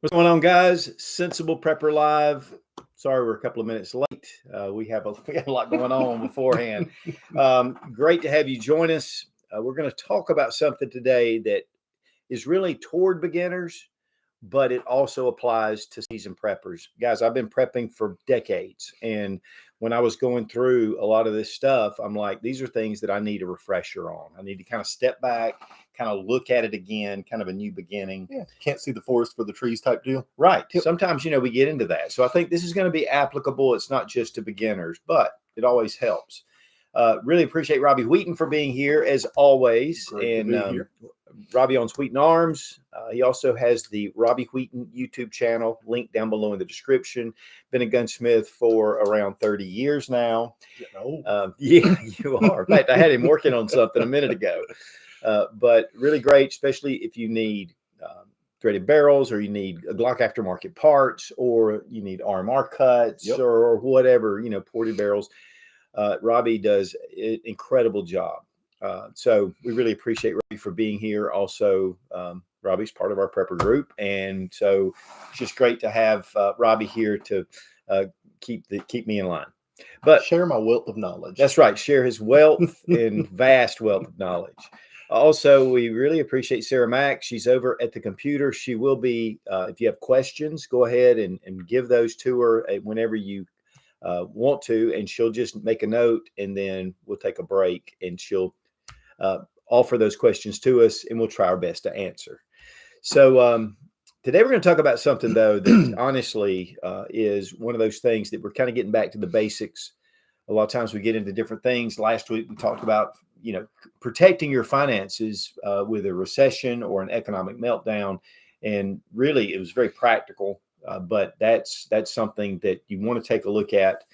What's going on, guys? Sensible Prepper Live. Sorry, we're a couple of minutes late. We have a lot going on beforehand. Great to have you join us. We're going to talk about something today that is really toward beginners, but it also applies to seasoned preppers. Guys, I've been prepping for decades, and when I was going through a lot of this stuff, I'm like, these are things that I need a refresher on. I need to kind of step back, kind of look at it again, kind of a new beginning. Yeah, can't see the forest for the trees type deal. Right. Sometimes, we get into that. So I think this is going to be applicable. It's not just to beginners, but it always helps. Really appreciate Robbie Wheaton for being here as always. Great to be here. Robbie owns Wheaton Arms. He also has the Robbie Wheaton YouTube channel, link down below in the description. Been a gunsmith for around 30 years now. Yeah, you are. In fact, I had him working on something a minute ago. But really great, especially if you need threaded barrels, or you need a Glock aftermarket parts, or you need RMR cuts, or whatever, ported barrels. Robbie does an incredible job. So we really appreciate Robbie for being here. Also, Robbie's part of our prepper group. And so it's just great to have Robbie here to keep me in line. But share my wealth of knowledge. That's right. Share his wealth and vast wealth of knowledge. Also, we really appreciate Sarah Mack. She's over at the computer. She will be, if you have questions, go ahead and give those to her whenever you want to, and she'll just make a note, and then we'll take a break, and she'll offer those questions to us, and we'll try our best to answer. So today we're going to talk about something, though, that honestly is one of those things that we're kind of getting back to the basics. A lot of times we get into different things. Last week we talked about, protecting your finances with a recession or an economic meltdown. And really, it was very practical. But that's something that you want to take a look at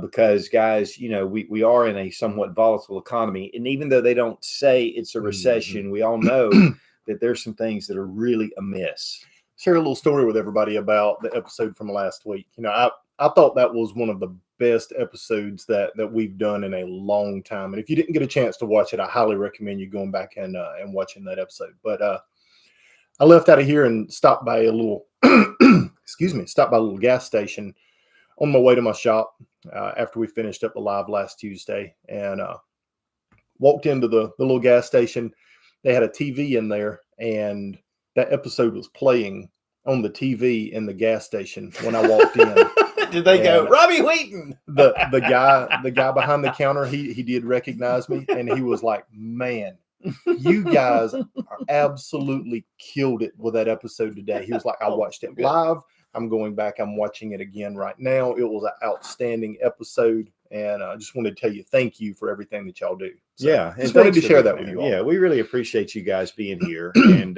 because, guys, we are in a somewhat volatile economy. And even though they don't say it's a recession, we all know that there's some things that are really amiss. Share a little story with everybody about the episode from last week. I thought that was one of the best episodes that we've done in a long time. And if you didn't get a chance to watch it, I highly recommend you going back and watching that episode. But I left out of here and stopped by a little stopped by a little gas station on my way to my shop after we finished up the live last Tuesday, and walked into the little gas station. They had a TV in there, and that episode was playing on the TV in the gas station when I walked in. Did they go, Robbie Wheaton? The guy behind the counter, he did recognize me, and he was like, "Man, you guys are absolutely killed it with that episode today." He was like, "I watched it live. I'm going back. I'm watching it again right now. It was an outstanding episode, and I just wanted to tell you thank you for everything that y'all do." So, just wanted to share that with you all. Yeah, we really appreciate you guys being here, and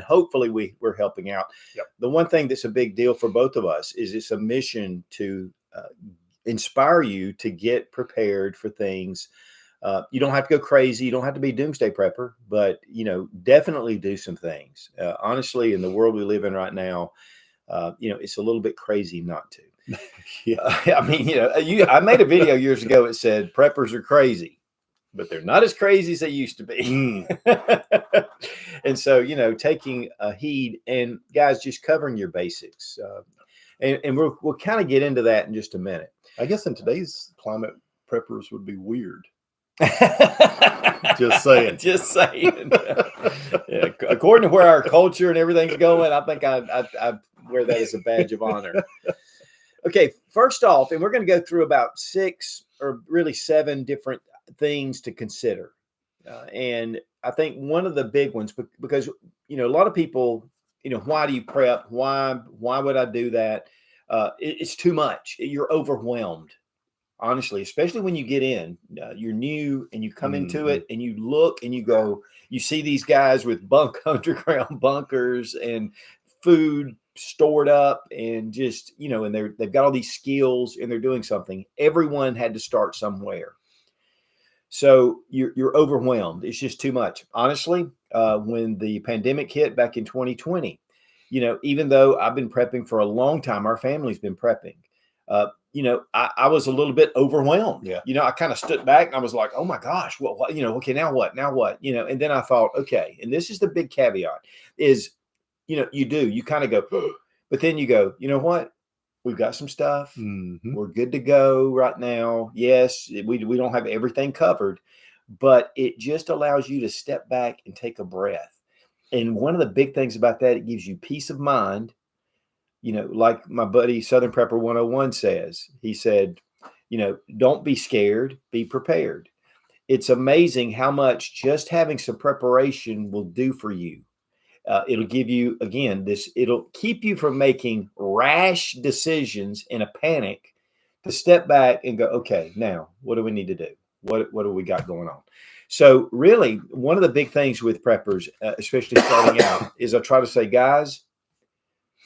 hopefully we're helping out. Yep. The one thing that's a big deal for both of us is it's a mission to inspire you to get prepared for things. You don't have to go crazy. You don't have to be doomsday prepper, but, definitely do some things. Honestly, in the world we live in right now, it's a little bit crazy not to. I made a video years ago. It said preppers are crazy, but they're not as crazy as they used to be. And so, taking a heed, and guys, just covering your basics. And we'll kind of get into that in just a minute. I guess in today's climate, preppers would be weird. Just saying. Yeah, according to where our culture and everything's going, I think I wear that as a badge of honor. Okay, first off, and we're going to go through about 6 or really 7 different things to consider. And I think one of the big ones, because, a lot of people, why do you prep? Why would I do that? It's too much. You're overwhelmed. Honestly, especially when you get in, you're new and you come into it and you look and you go, you see these guys with underground bunkers and food stored up, and just, and they've got all these skills and they're doing something. Everyone had to start somewhere. So you're overwhelmed. It's just too much. Honestly, when the pandemic hit back in 2020, even though I've been prepping for a long time, our family's been prepping. I was a little bit overwhelmed. Yeah. I kind of stood back and I was like, oh my gosh, what, okay, now what? And then I thought, okay. And this is the big caveat is, you kind of go, But then you go, you know what? We've got some stuff. Mm-hmm. We're good to go right now. Yes, we don't have everything covered, but it just allows you to step back and take a breath. And one of the big things about that, it gives you peace of mind. You know, like my buddy Southern Prepper 101 says, he said, you know, don't be scared, be prepared. It's amazing how much just having some preparation will do for you. It'll give you, again, it'll keep you from making rash decisions in a panic, to step back and go, okay, now what do we need to do? What do we got going on? So really, one of the big things with preppers, especially starting out, is I try to say, guys,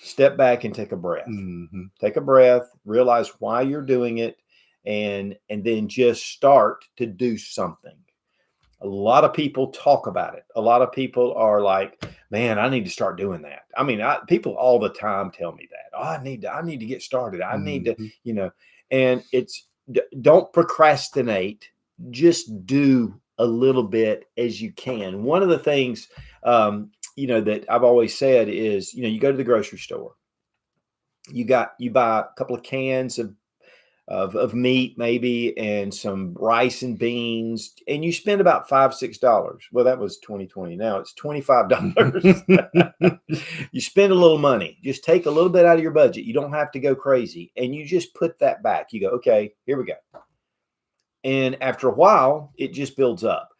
step back and take a breath. Mm-hmm. Take a breath, realize why you're doing it, and then just start to do something. A lot of people talk about it. A lot of people are like, man, I need to start doing that. I mean, people all the time tell me that. Oh, I need to get started. I need to, you know, and it's, don't procrastinate. Just do a little bit as you can. One of the things, you know, that I've always said is, you know, you go to the grocery store, you buy a couple of cans of meat maybe, and some rice and beans, and you spend about $5-6. Well, that was 2020. Now it's $25. You spend a little money. Just take a little bit out of your budget. You don't have to go crazy, and you just put that back. You go, okay, here we go. And after a while, it just builds up.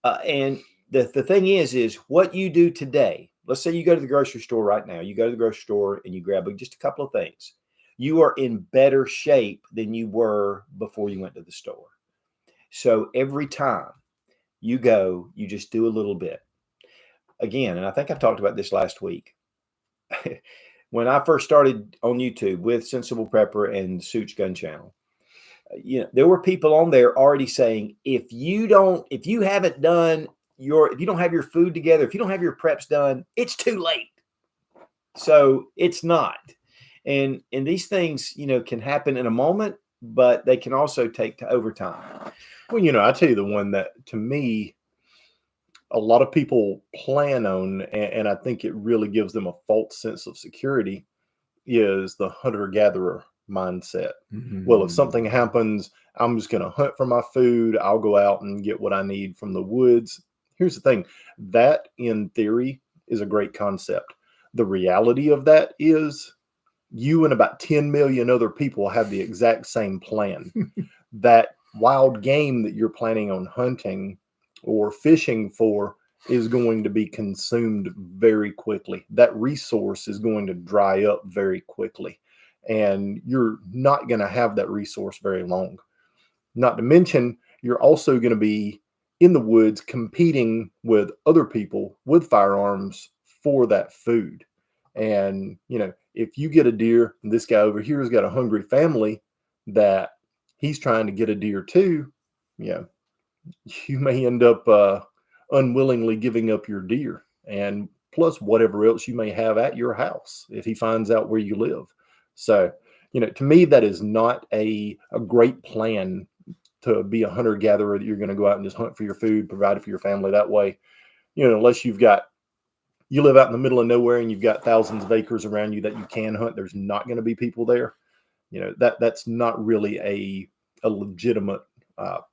And the thing is what you do today. Let's say you go to the grocery store right now. You go to the grocery store and you grab just a couple of things. You are in better shape than you were before you went to the store. So every time you go, you just do a little bit. Again, and I think I talked about this last week. When I first started on YouTube with Sensible Prepper and Sootch Gun Channel, you know, there were people on there already saying, if you don't have your food together, if you don't have your preps done, it's too late. So it's not. And these things, you know, can happen in a moment, but they can also take over time. Well, you know, I tell you the one that to me, a lot of people plan on, and I think it really gives them a false sense of security, is the hunter-gatherer mindset. Mm-hmm. Well, if something happens, I'm just going to hunt for my food. I'll go out and get what I need from the woods. Here's the thing. That, in theory, is a great concept. The reality of that is you and about 10 million other people have the exact same plan. That wild game that you're planning on hunting or fishing for is going to be consumed very quickly. That resource is going to dry up very quickly. And you're not going to have that resource very long. Not to mention, you're also going to be in the woods competing with other people with firearms for that food. And, you know, if you get a deer, and this guy over here has got a hungry family that he's trying to get a deer too, you know, you may end up unwillingly giving up your deer, and plus whatever else you may have at your house if he finds out where you live. So, you know, to me, that is not a great plan to be a hunter-gatherer, that you're going to go out and just hunt for your food, provide it for your family that way. You know, unless you live out in the middle of nowhere and you've got thousands of acres around you that you can hunt, there's not going to be people there. You know, that's not really a legitimate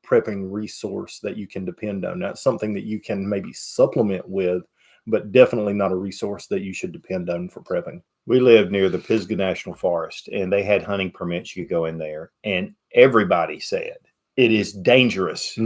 prepping resource that you can depend on. That's something that you can maybe supplement with, but definitely not a resource that you should depend on for prepping. We lived near the Pisgah National Forest, and they had hunting permits. You could go in there, and everybody said it is dangerous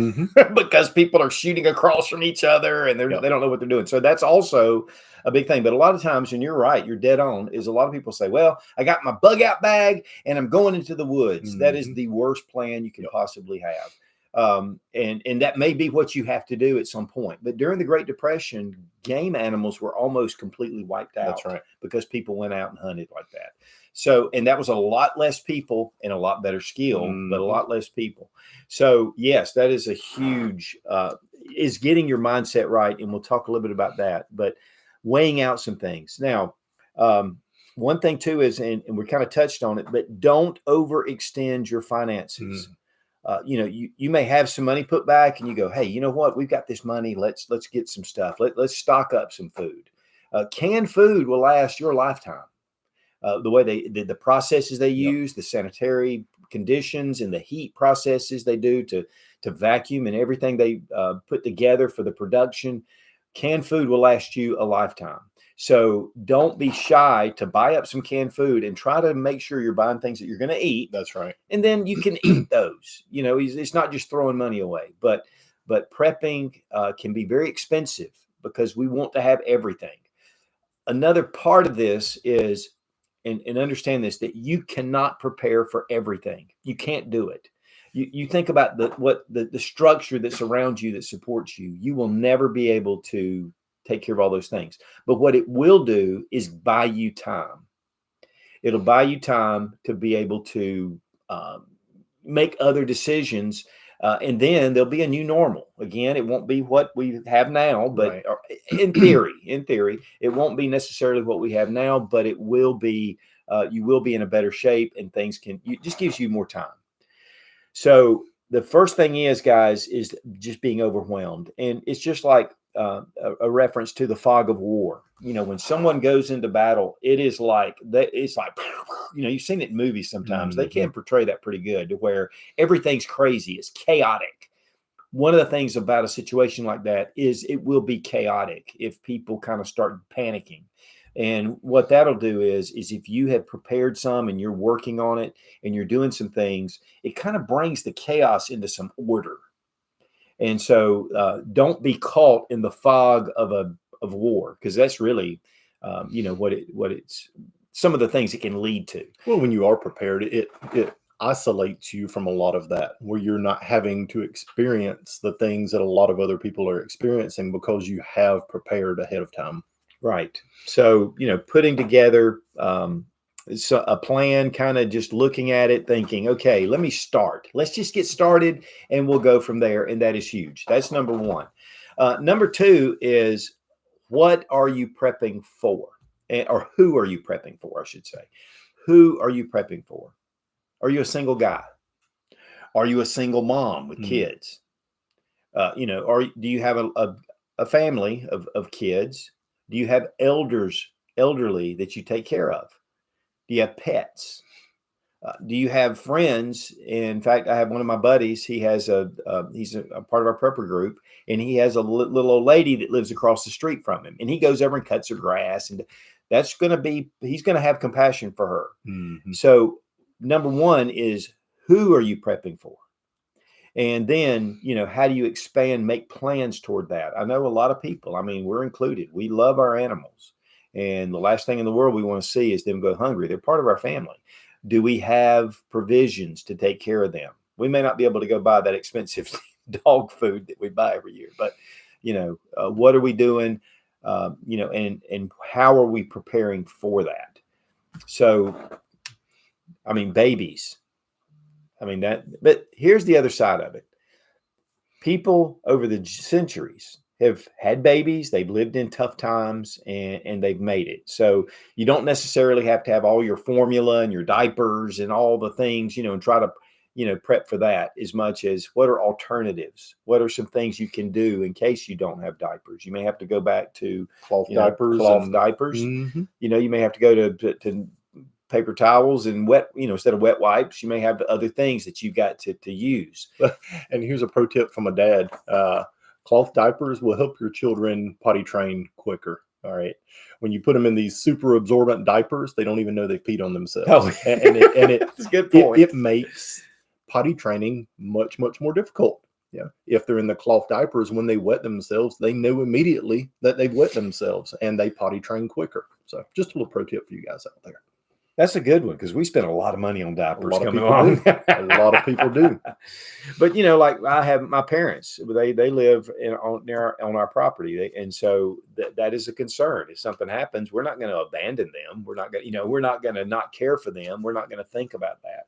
because people are shooting across from each other, and they don't know what they're doing. So that's also a big thing. But a lot of times, and you're right, you're dead on, is a lot of people say, well, I got my bug out bag and I'm going into the woods. That is the worst plan you can possibly have. And that may be what you have to do at some point. But during the Great Depression, game animals were almost completely wiped out. That's right. Because people went out and hunted like that. So, and that was a lot less people and a lot better skill, but a lot less people. So yes, that is a huge, is getting your mindset right. And we'll talk a little bit about that, but weighing out some things. Now, one thing too is, and we kind of touched on it, but don't overextend your finances. You know, you may have some money put back and you go, hey, you know what? We've got this money. Let's get some stuff. Let's stock up some food. Canned food will last your lifetime. the way the processes they Yep. use, the sanitary conditions and the heat processes they do to vacuum and everything they put together for the production. Canned food will last you a lifetime. So don't be shy to buy up some canned food and try to make sure you're buying things that you're going to eat. That's right. And then you can eat those. You know, it's not just throwing money away, but prepping can be very expensive because we want to have everything. Another part of this is, and understand this, that you cannot prepare for everything. You can't do it. You think about the structure that surrounds you, that supports you. You will never be able to take care of all those things. But what it will do is buy you time. It'll buy you time to be able to make other decisions. And then there'll be a new normal. Again, it won't be what we have now, but in theory, it won't be necessarily what we have now, but it will be, you will be in a better shape, and things it just gives you more time. So the first thing is, guys, is just being overwhelmed. And it's just like a reference to the fog of war. You know, when someone goes into battle, it is like that. It's like, you know, you've seen it in movies sometimes. They can portray that pretty good, to where everything's crazy. It's chaotic. One of the things about a situation like that is it will be chaotic if people kind of start panicking. And what that'll do is if you have prepared some and you're working on it and you're doing some things, it kind of brings the chaos into some order. And so don't be caught in the fog of war, because that's really, you know, what it's some of the things it can lead to. Well, when you are prepared, it isolates you from a lot of that, where you're not having to experience the things that a lot of other people are experiencing because you have prepared ahead of time. Right. So, you know, putting together a plan, kind of just looking at it, thinking, okay, let me start. Let's just get started and we'll go from there. And that is huge. That's number one. Number two is, what are you prepping for? Or who are you prepping for, I should say. Who are you prepping for? Are you a single guy? Are you a single mom with kids? You know, do you have a family of kids? Do you have elderly that you take care of? Do you have pets? Do you have friends? In fact, I have one of my buddies. He has he's a part of our prepper group, and he has a little old lady that lives across the street from him, and he goes over and cuts her grass, and he's going to have compassion for her. So number one is, who are you prepping for? And then, you know, how do you make plans toward that? I know a lot of people, I mean, we're included. We love our animals. And the last thing in the world we want to see is them go hungry. They're part of our family. Do we have provisions to take care of them? We may not be able to go buy that expensive dog food that we buy every year, but, you know, what are we doing? You know, and how are we preparing for that? So, I mean, babies. I mean, but here's the other side of it. People over the centuries have had babies, they've lived in tough times, and they've made it. So you don't necessarily have to have all your formula and your diapers and all the things, you know, and try to, you know, prep for that, as much as what are alternatives? What are some things you can do in case you don't have diapers? You may have to go back to cloth diapers. You know, you may have to go to paper towels and wet, you know, instead of wet wipes, you may have other things that you got to use. And here's a pro tip from a dad. Cloth diapers will help your children potty train quicker. All right. When you put them in these super absorbent diapers, they don't even know they've peed on themselves. Oh, it's a good point. It makes potty training much, much more difficult. Yeah. If they're in the cloth diapers, when they wet themselves, they know immediately that they've wet themselves, and they potty train quicker. So just a little pro tip for you guys out there. That's a good one, because we spend a lot of money on diapers coming along. A lot of people do. But, you know, like I have my parents, they live on our property. And so that is a concern. If something happens, we're not going to abandon them. We're not going to, you know, we're not going to not care for them. We're not going to think about that.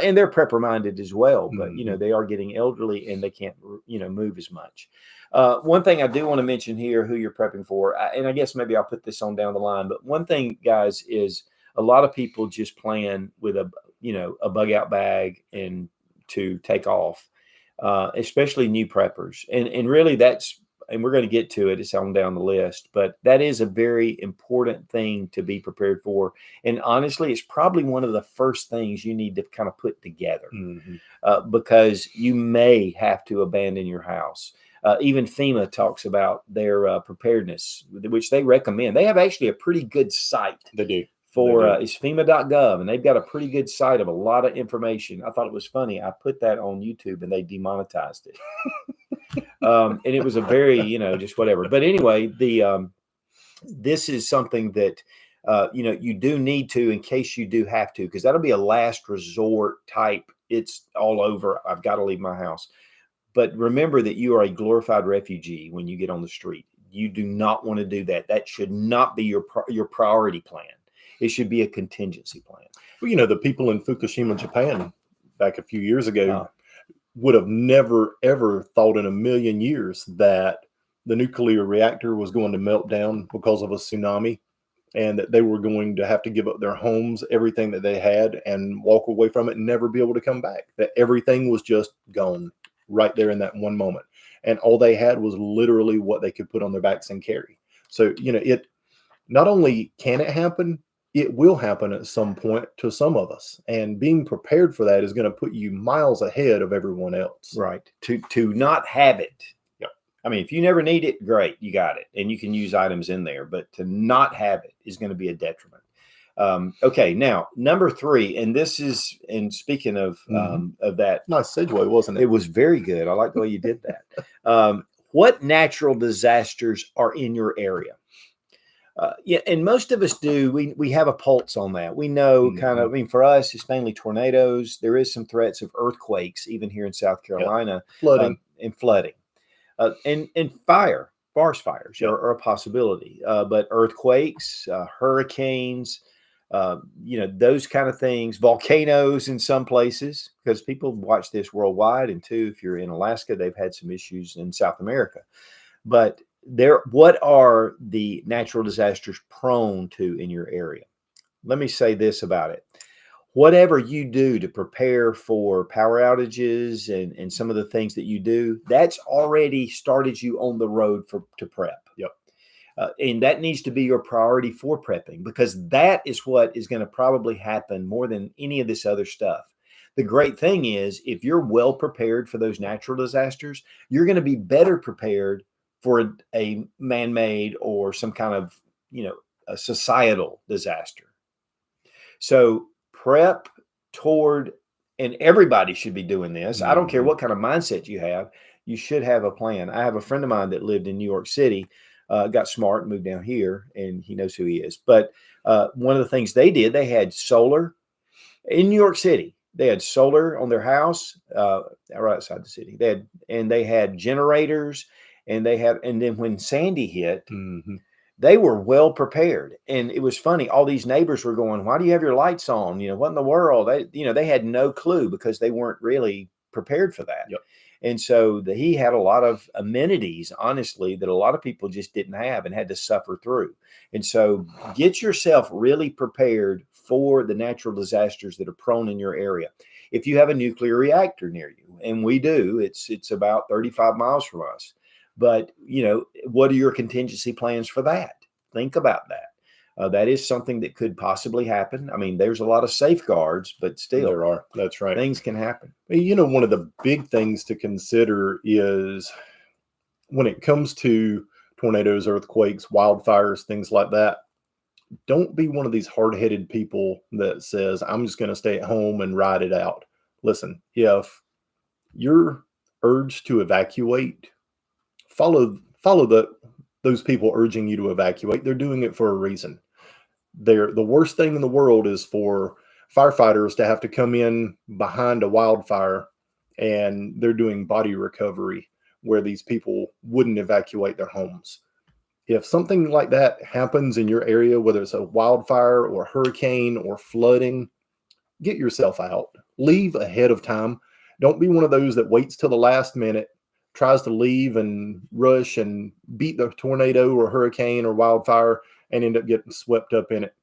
And they're prepper minded as well. But, you know, they are getting elderly and they can't, you know, move as much. One thing I do want to mention here, who you're prepping for, and I guess maybe I'll put this on down the line. But one thing, guys, is a lot of people just plan with a bug out bag and to take off, especially new preppers. And really that's and we're going to get to it. It's on down the list, but that is a very important thing to be prepared for. And honestly, it's probably one of the first things you need to kind of put together because you may have to abandon your house. Even FEMA talks about their preparedness, which they recommend. They have actually a pretty good site. They do. For it's FEMA.gov, and they've got a pretty good site of a lot of information. I thought it was funny. I put that on YouTube, and they demonetized it. And it was a very, just whatever. But anyway, this is something that you do need to, in case you do have to, because that'll be a last resort type. It's all over. I've got to leave my house. But remember that you are a glorified refugee when you get on the street. You do not want to do that. That should not be your priority plan. It should be a contingency plan. Well, the people in Fukushima, Japan, back a few years ago, would have never, ever thought in a million years that the nuclear reactor was going to melt down because of a tsunami, and that they were going to have to give up their homes, everything that they had, and walk away from it and never be able to come back. That everything was just gone right there in that one moment. And all they had was literally what they could put on their backs and carry. So, it not only can it happen, it will happen at some point to some of us. And being prepared for that is going to put you miles ahead of everyone else. Right. To not have it. Yep. I mean, if you never need it, great, you got it. And you can use items in there. But to not have it is going to be a detriment. Okay, now number 3, and this is, and speaking of that, nice segue, wasn't it? It was very good. I like the way you did that. What natural disasters are in your area? And most of us do. We have a pulse on that. We know kind of. I mean, for us, it's mainly tornadoes. There is some threats of earthquakes, even here in South Carolina, flooding and flooding, and forest fires are a possibility. But earthquakes, hurricanes. Those kind of things, volcanoes in some places, because people watch this worldwide. And 2, if you're in Alaska, they've had some issues in South America. But what are the natural disasters prone to in your area? Let me say this about it. Whatever you do to prepare for power outages and some of the things that you do, that's already started you on the road to prep. Yep. And that needs to be your priority for prepping, because that is what is going to probably happen more than any of this other stuff. The great thing is, if you're well prepared for those natural disasters, you're going to be better prepared for a man-made or some kind of, a societal disaster. So prep toward, and everybody should be doing this. I don't care what kind of mindset you have. You should have a plan. I have a friend of mine that lived in New York City, got smart and moved down here, and he knows who he is. But one of the things they did, they had solar in New York City. They had solar on their house right outside the city. They had generators, and then when Sandy hit, they were well prepared. And it was funny. All these neighbors were going, "Why do you have your lights on? What in the world?" They had no clue, because they weren't really prepared for that. Yep. And so he had a lot of amenities, honestly, that a lot of people just didn't have and had to suffer through. And so get yourself really prepared for the natural disasters that are prone in your area. If you have a nuclear reactor near you, and we do, it's about 35 miles from us. But, what are your contingency plans for that? Think about that. That is something that could possibly happen. I mean, there's a lot of safeguards, but still, there are. That's right. Things can happen. One of the big things to consider is when it comes to tornadoes, earthquakes, wildfires, things like that, don't be one of these hard-headed people that says, "I'm just going to stay at home and ride it out." Listen, if you're urged to evacuate, follow those people urging you to evacuate. They're doing it for a reason. The worst thing in the world is for firefighters to have to come in behind a wildfire, and they're doing body recovery where these people wouldn't evacuate their homes. If something like that happens in your area, whether it's a wildfire or hurricane or flooding, get yourself out. Leave ahead of time. Don't be one of those that waits till the last minute, tries to leave and rush and beat the tornado or hurricane or wildfire and end up getting swept up in it.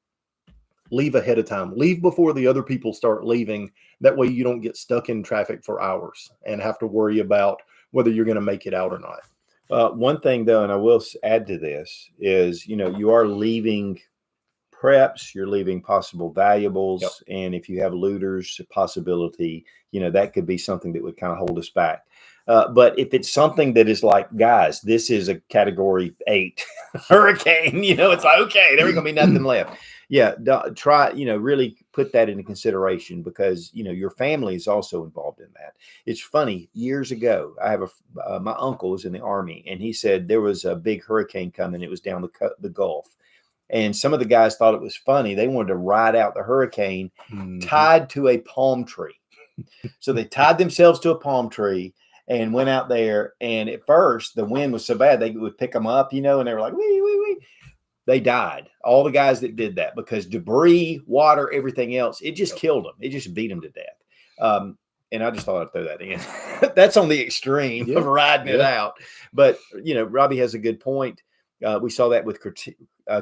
Leave ahead of time. Leave before the other people start leaving. That way you don't get stuck in traffic for hours and have to worry about whether you're going to make it out or not. One thing though, and I will add to this is, you are leaving preps, you're leaving possible valuables, Yep. and if you have looters, a possibility, that could be something that would kind of hold us back. But if it's something that is like, guys, this is a category 8 hurricane, it's like, okay, there ain't gonna be nothing left. Yeah, try, really put that into consideration because, your family is also involved in that. It's funny, years ago, I have my uncle was in the Army, and he said there was a big hurricane coming. It was down the Gulf. And some of the guys thought it was funny. They wanted to ride out the hurricane tied to a palm tree. So they tied themselves to a palm tree and went out there. And at first, the wind was so bad, they would pick them up, and they were like, wee, wee, wee. They died. All the guys that did that because debris, water, everything else, it just killed them. It just beat them to death. And I just thought I'd throw that in. That's on the extreme of riding it out. But, Robbie has a good point. We saw that with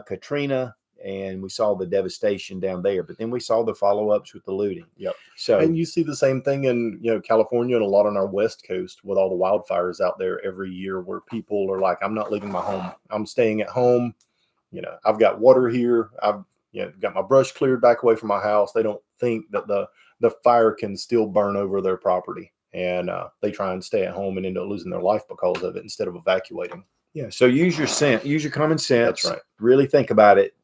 Katrina, and we saw the devastation down there. But then we saw the follow-ups with the looting. Yep. So, and you see the same thing in California and a lot on our West Coast with all the wildfires out there every year, where people are like, "I'm not leaving my home. I'm staying at home. I've got water here. I've got my brush cleared back away from my house." They don't think that the fire can still burn over their property, and they try and stay at home and end up losing their life because of it instead of evacuating. Yeah. So use your sense, use your common sense. That's right. Really think about it,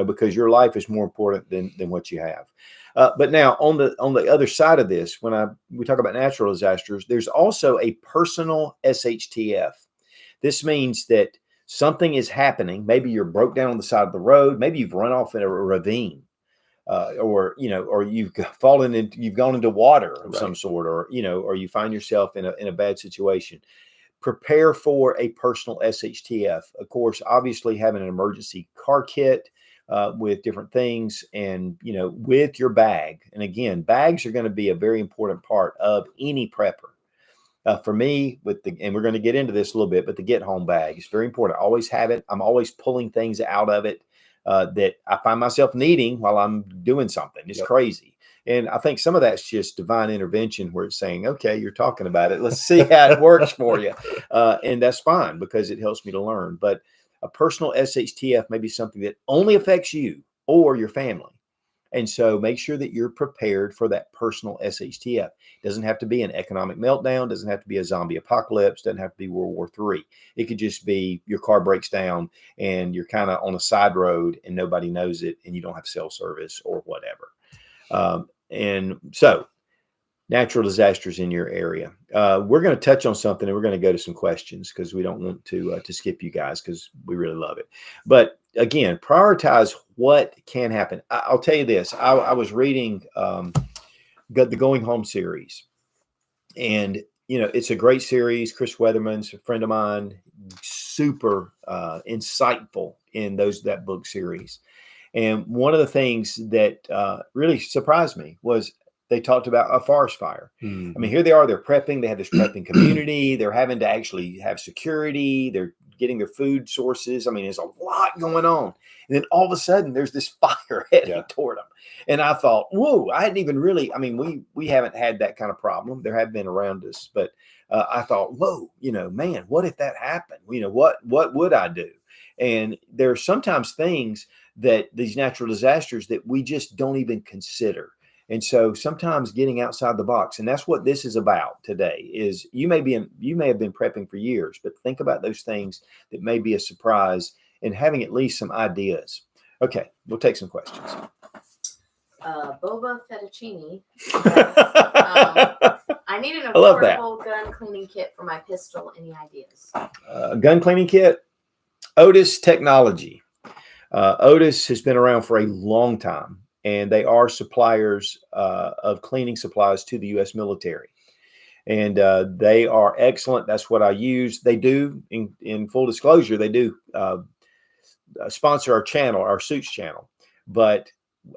because your life is more important than what you have. But now on the other side of this, when we talk about natural disasters, there's also a personal SHTF. This means that something is happening. Maybe you're broke down on the side of the road. Maybe you've run off in a ravine. Or you've fallen into, you've gone into water of some sort, or you find yourself in a bad situation. Prepare for a personal SHTF. Of course, obviously having an emergency car kit with different things, and with your bag. And again, bags are going to be a very important part of any prepper. For me, and we're going to get into this a little bit, but the get home bag is very important. I always have it. I'm always pulling things out of it that I find myself needing while I'm doing something. It's crazy. And I think some of that's just divine intervention, where it's saying, okay, you're talking about it. Let's see how it works for you. And that's fine because it helps me to learn. But a personal SHTF may be something that only affects you or your family. And so make sure that you're prepared for that personal SHTF. It doesn't have to be an economic meltdown, doesn't have to be a zombie apocalypse, doesn't have to be World War III. It could just be your car breaks down and you're kind of on a side road and nobody knows it and you don't have cell service or whatever. And so natural disasters in your area. We're going to touch on something and we're going to go to some questions because we don't want to skip you guys because we really love it. But again, prioritize what can happen. I'll tell you this. I was reading the Going Home series, and it's a great series. Chris Weatherman's a friend of mine, super insightful in that book series. And one of the things that really surprised me was they talked about a forest fire. Mm-hmm. I mean, here they are, they're prepping, they have this prepping community, they're having to actually have security, they're getting their food sources. I mean, there's a lot going on. And then all of a sudden there's this fire heading toward them. And I thought, whoa, I hadn't even really, I mean, we haven't had that kind of problem. There have been around us, but I thought, whoa, man, what if that happened? What would I do? And there are sometimes things that these natural disasters that we just don't even consider. And so sometimes getting outside the box, and that's what this is about today, is you may have been prepping for years, but think about those things that may be a surprise and having at least some ideas. Okay, we'll take some questions. Boba Fettuccine. I need an affordable gun cleaning kit for my pistol. Any ideas? Gun cleaning kit? Otis Technology. Otis has been around for a long time, and they are suppliers of cleaning supplies to the U.S. military. And they are excellent. That's what I use. They do, in full disclosure, they do sponsor our channel, our Sootch channel. But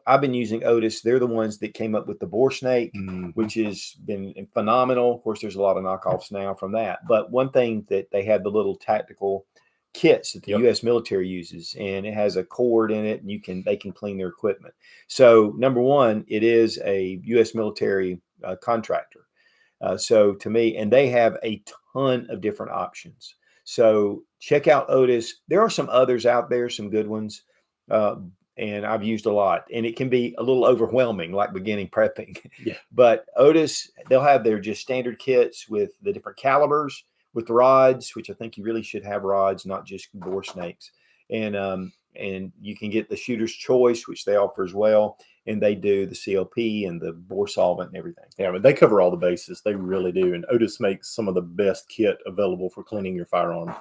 I've been using Otis. They're the ones that came up with the bore snake, which has been phenomenal. Of course, there's a lot of knockoffs now from that. But one thing that they had, the little tactical kits that the U.S. military uses, and it has a cord in it, and they can clean their equipment. So number one, it is a U.S. military contractor. So to me, and they have a ton of different options. So check out Otis. There are some others out there, some good ones. And I've used a lot, and it can be a little overwhelming, like beginning prepping. Yeah. But Otis, they'll have their just standard kits with the different calibers, with the rods, which I think you really should have rods, not just bore snakes. And you can get the shooter's choice, which they offer as well. And they do the CLP and the bore solvent and everything. Yeah, I mean, they cover all the bases. They really do. And Otis makes some of the best kit available for cleaning your firearm.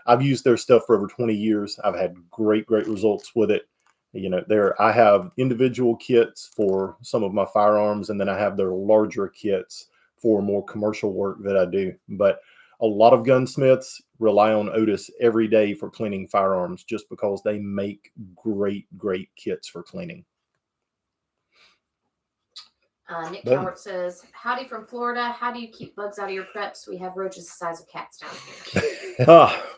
I've used their stuff for over 20 years. I've had great results with it. I have individual kits for some of my firearms, and then I have their larger kits for more commercial work that I do. But a lot of gunsmiths rely on Otis every day for cleaning firearms just because they make great kits for cleaning. Nick Cowart says, howdy from Florida. How do you keep bugs out of your preps? We have roaches the size of cats down here.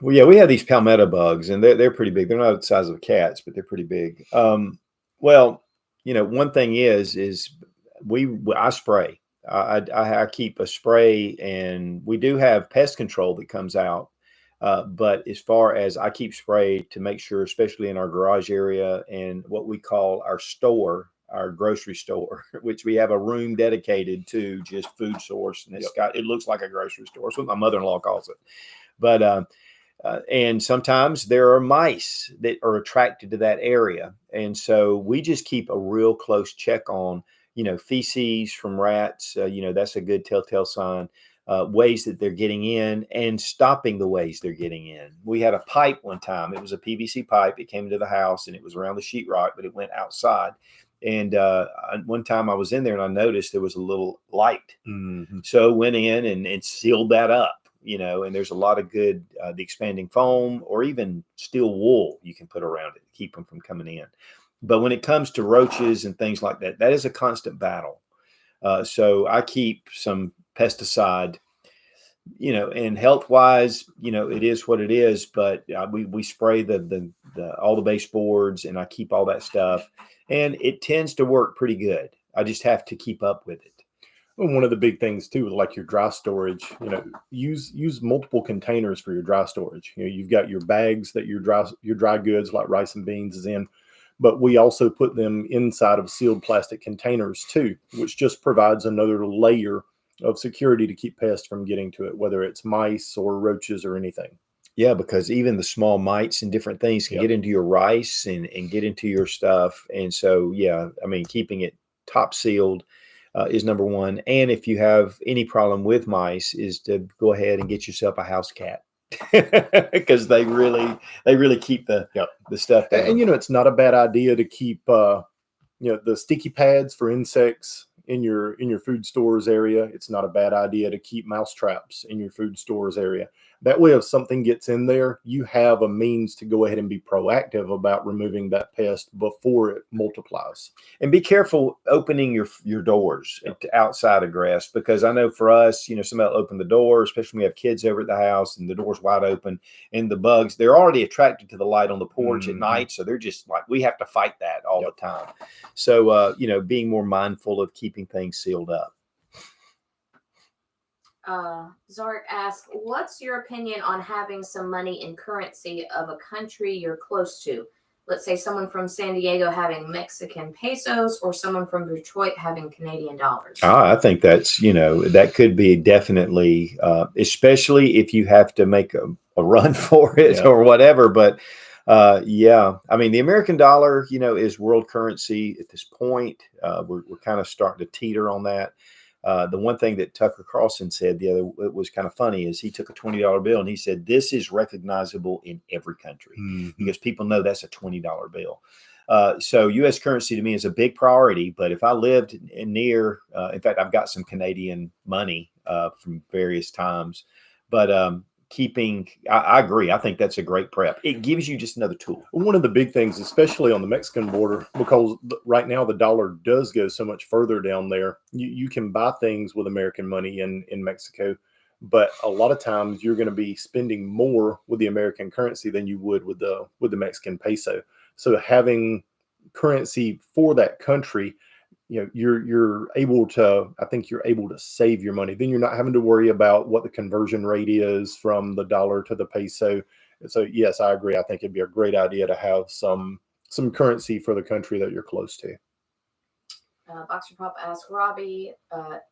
Well, yeah, we have these palmetto bugs, and they're pretty big. They're not the size of cats, but they're pretty big. Well, one thing is I spray. I keep a spray, and we do have pest control that comes out. But as far as I keep spray to make sure, especially in our garage area and what we call our store, our grocery store, which we have a room dedicated to just food source, and it looks like a grocery store. That's what my mother-in-law calls it. But and sometimes there are mice that are attracted to that area, and so we just keep a real close check on feces from rats. That's a good telltale sign. Ways that they're getting in and stopping the ways they're getting in. We had a pipe one time. It was a PVC pipe. It came into the house and it was around the sheetrock, but it went outside. And one time I was in there and I noticed there was a little light. Mm-hmm. So went in and sealed that up, and there's a lot of good, the expanding foam or even steel wool you can put around it to keep them from coming in. But when it comes to roaches and things like that, that is a constant battle. So I keep some pesticide, and health wise, it is what it is, but we spray the all the baseboards, and I keep all that stuff, and it tends to work pretty good. I just have to keep up with it. Well, one of the big things too, like your dry storage, use multiple containers for your dry storage. You've got your bags that your dry goods like rice and beans is in, but we also put them inside of sealed plastic containers too, which just provides another layer of security to keep pests from getting to it, whether it's mice or roaches or anything. Yeah, because even the small mites and different things can get into your rice and get into your stuff. And so, yeah, I mean, keeping it top sealed is number one. And if you have any problem with mice, is to go ahead and get yourself a house cat. Because they really keep the stuff down. And it's not a bad idea to keep the sticky pads for insects in your food stores area. It's not a bad idea to keep mouse traps in your food stores area. That way, if something gets in there, you have a means to go ahead and be proactive about removing that pest before it multiplies. And be careful opening your doors to outside egress, because I know for us, somebody will open the door, especially when we have kids over at the house and the door's wide open, and the bugs, they're already attracted to the light on the porch at night. So they're just like, we have to fight that all the time. So, being more mindful of keeping things sealed up. Zark asks, what's your opinion on having some money in currency of a country you're close to? Let's say someone from San Diego having Mexican pesos or someone from Detroit having Canadian dollars. I think that's, that could be definitely, especially if you have to make a run for it or whatever. But I mean, the American dollar, is world currency at this point. We're kind of starting to teeter on that. The one thing that Tucker Carlson said it was kind of funny, is he took a $20 bill and he said, this is recognizable in every country because people know that's a $20 bill. So U.S. currency to me is a big priority. But if I lived near, in fact, I've got some Canadian money from various times. But I agree. I think that's a great prep. It gives you just another tool. One of the big things, especially on the Mexican border, because right now the dollar does go so much further down there, you can buy things with American money in Mexico, but a lot of times you're going to be spending more with the American currency than you would with the Mexican peso. So having currency for that country you're able to, I think you're able to save your money. Then you're not having to worry about what the conversion rate is from the dollar to the peso. So yes, I agree. I think it'd be a great idea to have some currency for the country that you're close to. Boxer Pop asks, Robbie,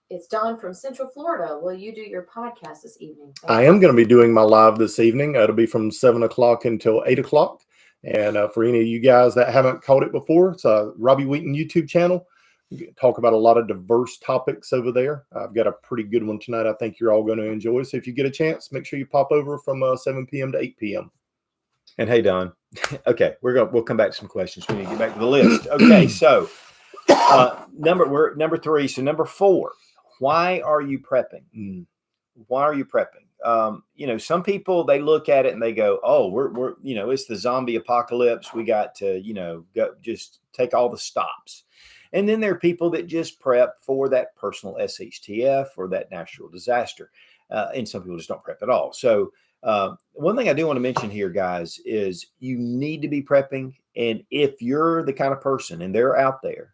it's Don from Central Florida. Will you do your podcast this evening? I am going to be doing my live this evening. It'll be from 7 o'clock until 8 o'clock. And for any of you guys that haven't caught it before, it's a Robbie Wheaton YouTube channel. We talk about a lot of diverse topics over there. I've got a pretty good one tonight I think you're all going to enjoy. So if you get a chance, make sure you pop over from 7 p.m. to 8 p.m. And hey, Don. Okay, we'll come back to some questions. We need to get back to the list. Okay, so we're number 3. So number 4, why are you prepping? Why are you prepping? Some people, they look at it and they go, oh, we're it's the zombie apocalypse. We got to, go just take all the stops. And then there are people that just prep for that personal SHTF or that natural disaster. And some people just don't prep at all. So one thing I do want to mention here, guys, is you need to be prepping. And if you're the kind of person, and they're out there,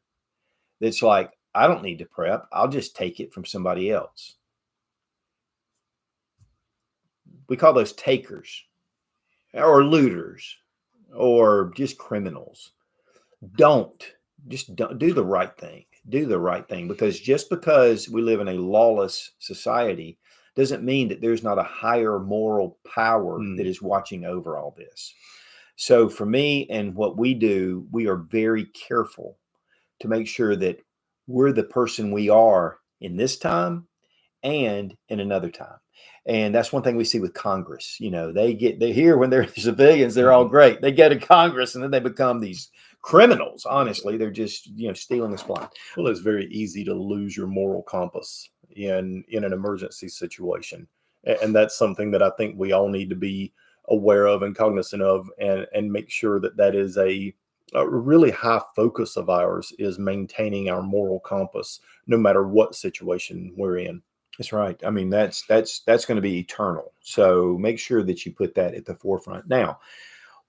that's like, I don't need to prep. I'll just take it from somebody else. We call those takers or looters or just criminals. Don't do the right thing. Do the right thing, because just because we live in a lawless society doesn't mean that there's not a higher moral power that is watching over all this. So for me and what we do, we are very careful to make sure that we're the person we are in this time and in another time. And that's one thing we see with Congress. They're here when they're civilians, they're all great. They go to Congress and then they become these criminals. Honestly, they're just, stealing us blind. Well, it's very easy to lose your moral compass in an emergency situation. And that's something that I think we all need to be aware of and cognizant of, and make sure that is a really high focus of ours, is maintaining our moral compass no matter what situation we're in. That's right. I mean, that's going to be eternal. So make sure that you put that at the forefront. Now,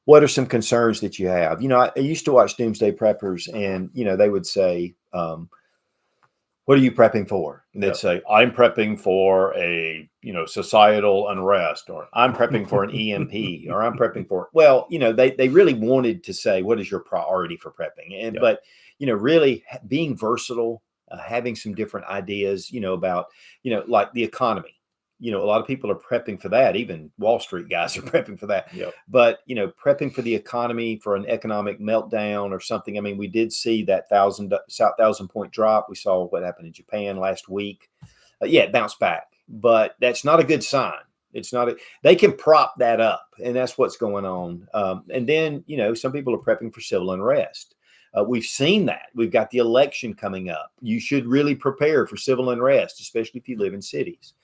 what are some concerns that you have? I used to watch Doomsday Preppers, and, they would say, what are you prepping for? And they'd say, I'm prepping for a, societal unrest, or I'm prepping for an EMP, or I'm prepping for, they really wanted to say, what is your priority for prepping? But, really being versatile, having some different ideas, about, like the economy. A lot of people are prepping for that. Even Wall Street guys are prepping for that. Yep. But, prepping for the economy, for an economic meltdown or something. I mean, we did see that 1,000 point drop. We saw what happened in Japan last week. It bounced back, but that's not a good sign. It's not they can prop that up, and that's what's going on. And then, some people are prepping for civil unrest. We've seen that. We've got the election coming up. You should really prepare for civil unrest, especially if you live in cities.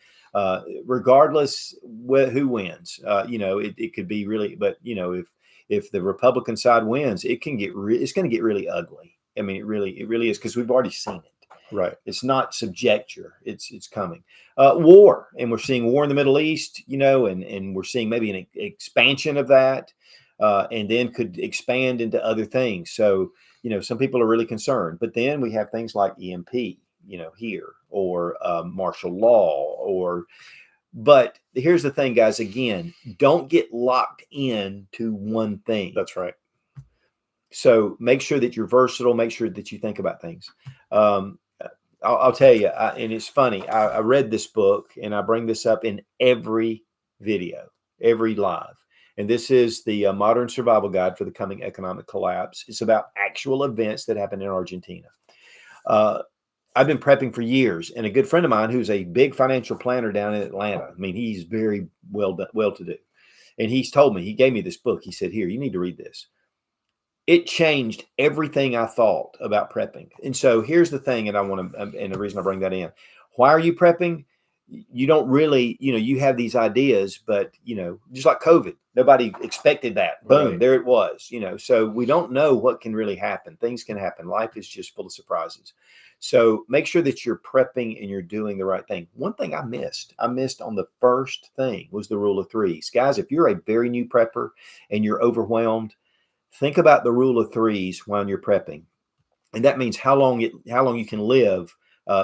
Regardless who wins, it could be really, but if the Republican side wins, it's going to get really ugly. I mean, it really is, because we've already seen it. Right. It's not subjecture. It's coming. War, and we're seeing war in the Middle East, and we're seeing maybe an expansion of that, and then could expand into other things. So, some people are really concerned, but then we have things like EMP, here, or martial law, but here's the thing, guys, again, don't get locked into one thing. That's right. So make sure that you're versatile, make sure that you think about things. I'll tell you, and it's funny, I read this book, and I bring this up in every video, every live. And this is the Modern Survival Guide for the Coming Economic Collapse. It's about actual events that happened in Argentina. I've been prepping for years, and a good friend of mine who's a big financial planner down in Atlanta. I mean, he's very well-to-do. And he's told me, he gave me this book. He said, here, you need to read this. It changed everything I thought about prepping. And so here's the thing, and and the reason I bring that in. Why are you prepping? You don't really, you have these ideas, but, just like COVID, nobody expected that. Boom, right. There it was, so we don't know what can really happen. Things can happen. Life is just full of surprises. So make sure that you're prepping and you're doing the right thing. One thing I missed on the first thing was the rule of threes. Guys, if you're a very new prepper and you're overwhelmed, think about the rule of threes while you're prepping. And that means how long you can live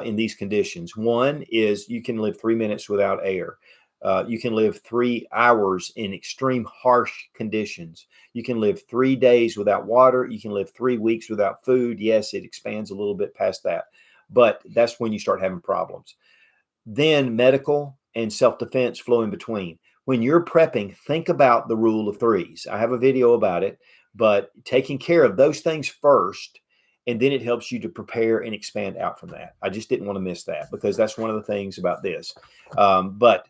in these conditions. One is you can live 3 minutes without air. You can live 3 hours in extreme harsh conditions. You can live 3 days without water. You can live 3 weeks without food. Yes, it expands a little bit past that, but that's when you start having problems. Then medical and self-defense flow in between. When you're prepping, think about the rule of threes. I have a video about it, but taking care of those things first, and then it helps you to prepare and expand out from that. I just didn't want to miss that because that's one of the things about this. But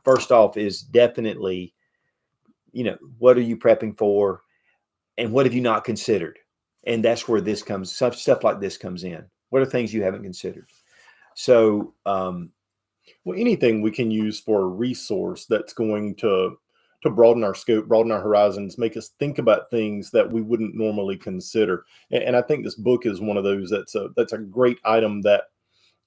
first off is definitely, what are you prepping for and what have you not considered? And that's where this comes, stuff like this comes in. What are things you haven't considered? So, well, anything we can use for a resource that's going to broaden our scope, broaden our horizons, make us think about things that we wouldn't normally consider. And I think this book is one of those that's a great item that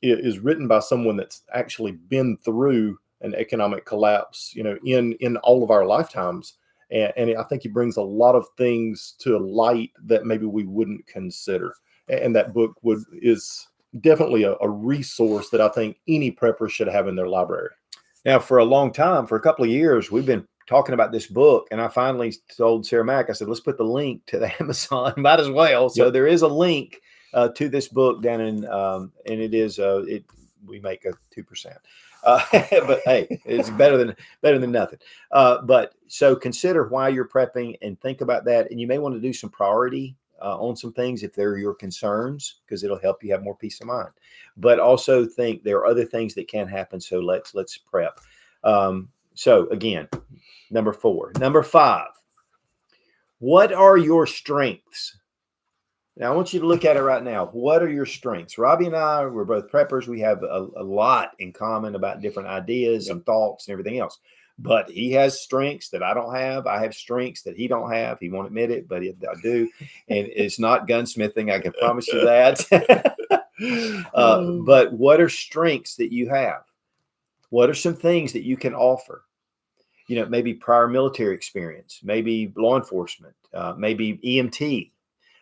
is written by someone that's actually been through an economic collapse, in all of our lifetimes. And I think he brings a lot of things to light that maybe we wouldn't consider. And that book is definitely a resource that I think any prepper should have in their library. Now, for a long time, for a couple of years, we've been talking about this book, and I finally told Sarah Mack, I said, let's put the link to the Amazon, might as well. So there is a link to this book down in, and it is, we make a 2%. But hey, it's better than nothing. But so consider why you're prepping and think about that. And you may want to do some priority on some things if they're your concerns, because it'll help you have more peace of mind. But also think there are other things that can happen. So let's prep. So again, number 4. Number 5, what are your strengths? Now I want you to look at it right now. What are your strengths? Robbie and I, we're both preppers. We have a lot in common about different ideas and thoughts and everything else. But he has strengths that I don't have. I have strengths that he don't have. He won't admit it, but I do. And it's not gunsmithing. I can promise you that. But what are strengths that you have? What are some things that you can offer? Maybe prior military experience, maybe law enforcement, maybe EMT.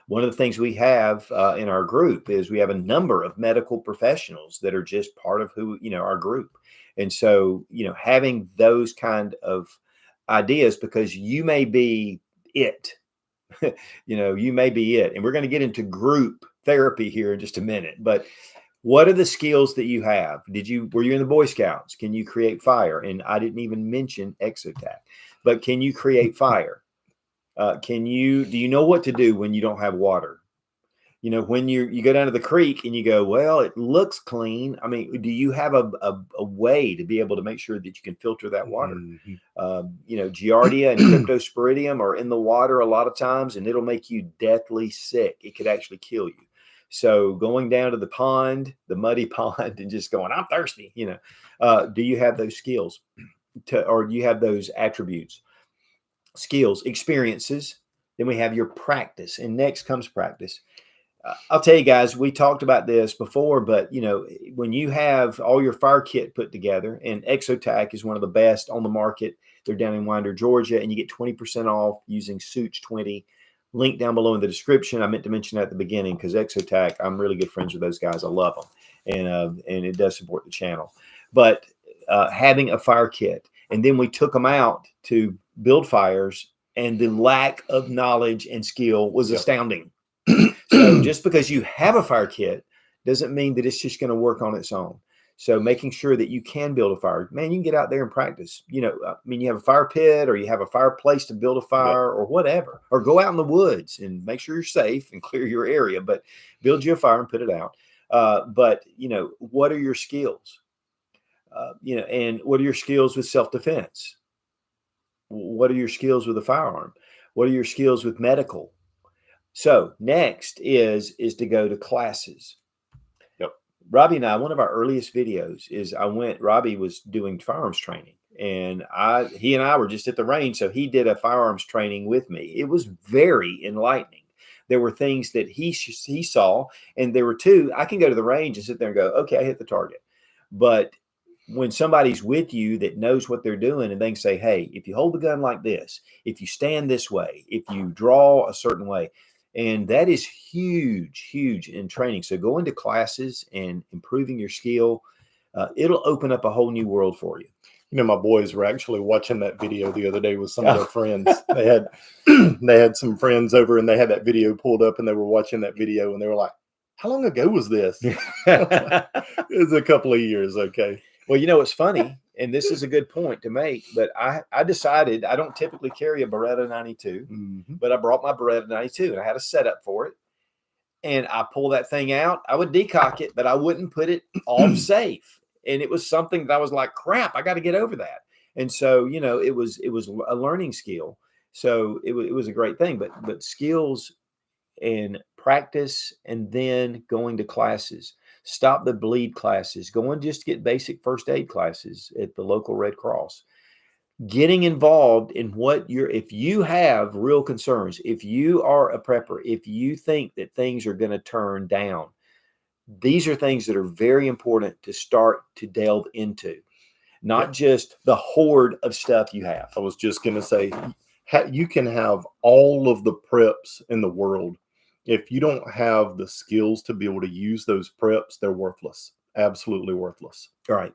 One of the things we have in our group is we have a number of medical professionals that are just part of our group. And so, having those kind of ideas, because you may be it, you may be it. And we're going to get into group therapy here in just a minute, but what are the skills that you have? Were you in the Boy Scouts? Can you create fire? And I didn't even mention exotac, but can you create fire? Do you know what to do when you don't have water? When you go down to the creek and you go, well, it looks clean. I mean, do you have a way to be able to make sure that you can filter that water? Giardia and Cryptosporidium are in the water a lot of times, and it'll make you deathly sick. It could actually kill you. So going down to the muddy pond and just going, I'm thirsty, do you have those skills or do you have those attributes? Skills, experiences. Then we have your practice, and next comes practice. I'll tell you guys, we talked about this before, but when you have all your fire kit put together, and Exotac is one of the best on the market. They're down in Winder, Georgia, and you get 20% off using Sootch 20. Link down below in the description. I meant to mention that at the beginning because Exotac, I'm really good friends with those guys. I love them, and it does support the channel. But having a fire kit, and then we took them out to build fires, and the lack of knowledge and skill was astounding. So just because you have a fire kit doesn't mean that it's just going to work on its own. So making sure that you can build a fire, man, you can get out there and practice. You have a fire pit, or you have a fireplace to build a fire, or whatever, or go out in the woods and make sure you're safe and clear your area, but build you a fire and put it out. But what are your skills? And what are your skills with self-defense? What are your skills with a firearm? What are your skills with medical? So next is to go to classes. Yep. Robbie and I, one of our earliest videos is Robbie was doing firearms training, and he and I were just at the range. So he did a firearms training with me. It was very enlightening. There were things that he saw, and there were two. I can go to the range and sit there and go, okay, I hit the target. But when somebody's with you that knows what they're doing, and they can say, hey, if you hold the gun like this, if you stand this way, if you draw a certain way, And that is huge, huge in training. So going to classes and improving your skill, it'll open up a whole new world for you. You know, my boys were actually watching that video the other day with some of their friends. They had they had some friends over and they had that video pulled up and they were watching that video and they were like, how long ago was this? It was a couple of years. Okay. Well, you know, it's funny, and this is a good point to make, but I decided I don't typically carry a Beretta 92, but I brought my Beretta 92 and I had a setup for it. And I pull that thing out. I would decock it, but I wouldn't put it off safe. And it was something that I was like, crap, I got to get over that. And so, you know, it was a learning skill. So it was a great thing, but skills and practice, and then going to classes, stop the bleed classes, going just to get basic first aid classes at the local Red Cross, getting involved in if you have real concerns, if you are a prepper, if you think that things are going to turn down, these are things that are very important to start to delve into, not just the hoard of stuff you have. I was just going to say, you can have all of the preps in the world. If you don't have the skills to be able to use those preps, they're worthless. Absolutely worthless. All right.